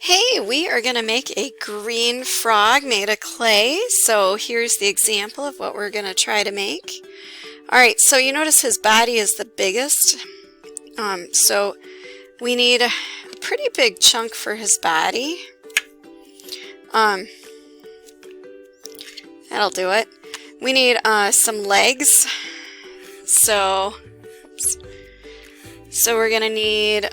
Hey, we are going to make a green frog made of clay. So here's the example of what we're going to try to make. Alright, so you notice his body is the biggest. So we need a pretty big chunk for his body. That'll do it. We need some legs. So we're going to need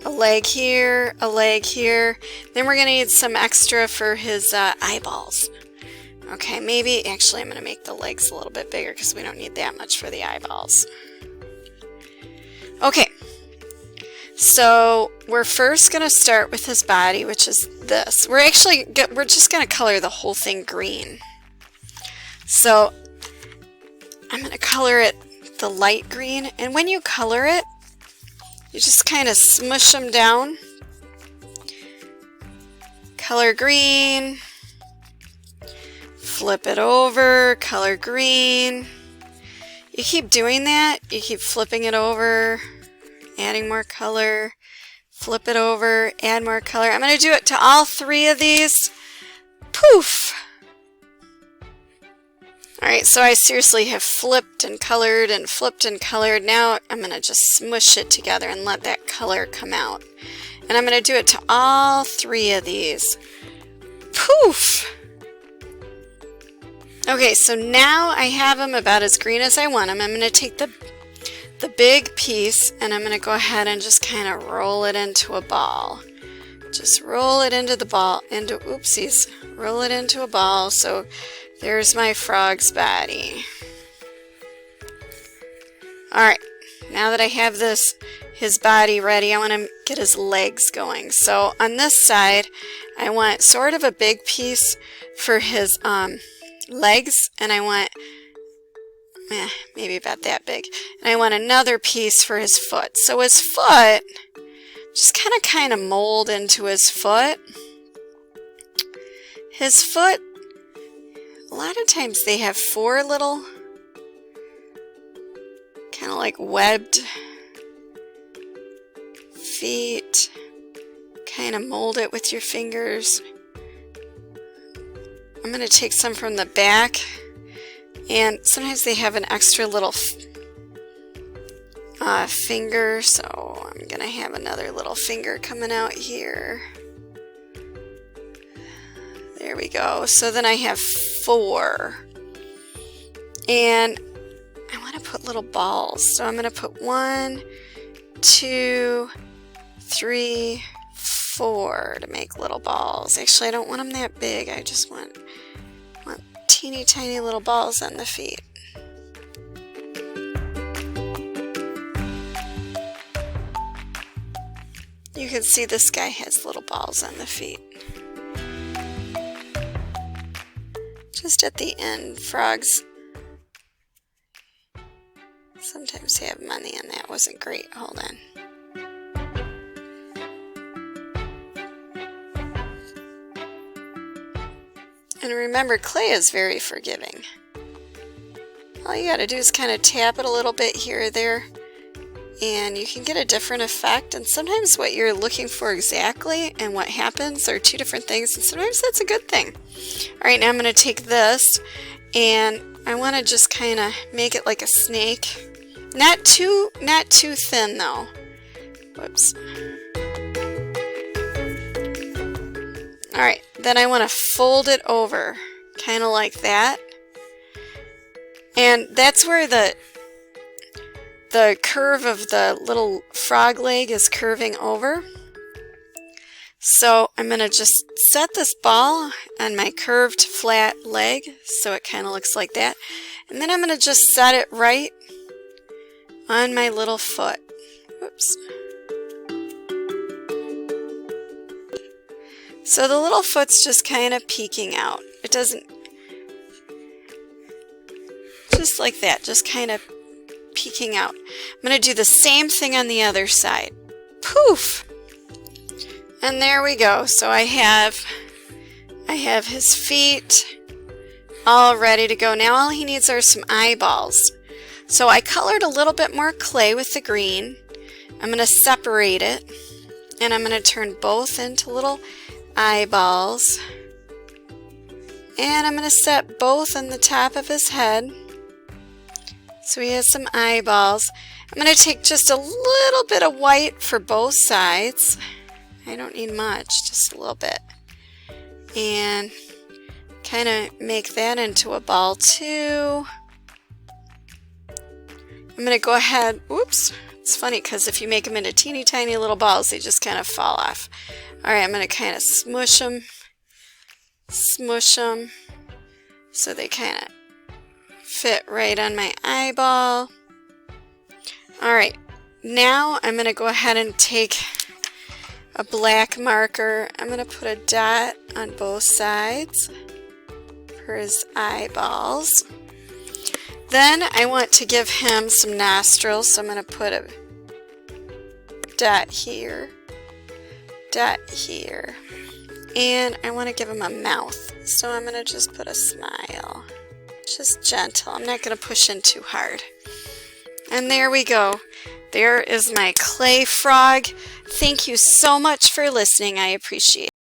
a leg here, a leg here. Then we're going to need some extra for his eyeballs. Okay, maybe, actually I'm going to make the legs a little bit bigger because we don't need that much for the eyeballs. Okay, so we're first going to start with his body, which is this. We're just going to color the whole thing green. So I'm going to color it the light green, and when you color it, you just kind of smush them down. Color green. Flip it over. Color green. You keep doing that. You keep flipping it over. Adding more color. Flip it over. Add more color. I'm going to do it to all three of these. Poof! Alright, so I seriously have flipped and colored and flipped and colored. Now I'm going to just smush it together and let that color come out. And I'm going to do it to all three of these. Poof! Okay, so now I have them about as green as I want them. I'm going to take the big piece and I'm going to go ahead and just kind of roll it into a ball. Just roll it into the ball, oopsies, roll it into a ball. So there's my frog's body. Alright, now that I have his body ready, I want to get his legs going. So on this side, I want sort of a big piece for his legs, and I want, maybe about that big. And I want another piece for his foot. So his foot, just kind of mold into his foot. His foot, a lot of times they have four little, kind of like webbed feet. Kind of mold it with your fingers. I'm going to take some from the back, and sometimes they have an extra little finger, so I'm going to have another little finger coming out here. There we go. So then I have four. And I want to put little balls. So I'm going to put 1, 2, 3, 4 to make little balls. Actually, I don't want them that big. I just want teeny tiny little balls on the feet. You can see this guy has little balls on the feet. Just at the end, frogs sometimes have them on the end. That wasn't great. Hold on. And remember, clay is very forgiving. All you gotta do is kind of tap it a little bit here or there, and you can get a different effect. And sometimes what you're looking for exactly and what happens are two different things, and sometimes that's a good thing. Alright, now I'm going to take this, and I want to just kind of make it like a snake. Not too thin though. Whoops. Alright, then I want to fold it over, kind of like that. And that's where the curve of the little frog leg is curving over. So I'm going to just set this ball on my curved flat leg so it kind of looks like that. And then I'm going to just set it right on my little foot. Whoops. So the little foot's just kind of peeking out. It doesn't, just like that, just kind of peeking out. I'm going to do the same thing on the other side. Poof! And there we go. So I have his feet all ready to go. Now all he needs are some eyeballs. So I colored a little bit more clay with the green. I'm going to separate it. And I'm going to turn both into little eyeballs. And I'm going to set both on the top of his head. So he has some eyeballs. I'm going to take just a little bit of white for both sides. I don't need much, just a little bit. And kind of make that into a ball too. I'm going to go ahead, oops, it's funny because if you make them into teeny tiny little balls, they just kind of fall off. Alright, I'm going to kind of smush them so they kind of fit right on my eyeball. Alright, now I'm going to go ahead and take a black marker. I'm going to put a dot on both sides for his eyeballs. Then I want to give him some nostrils, so I'm going to put a dot here, and I want to give him a mouth, so I'm going to just put a smile, just gentle. I'm not going to push in too hard. And there we go. There is my clay frog. Thank you so much for listening. I appreciate it.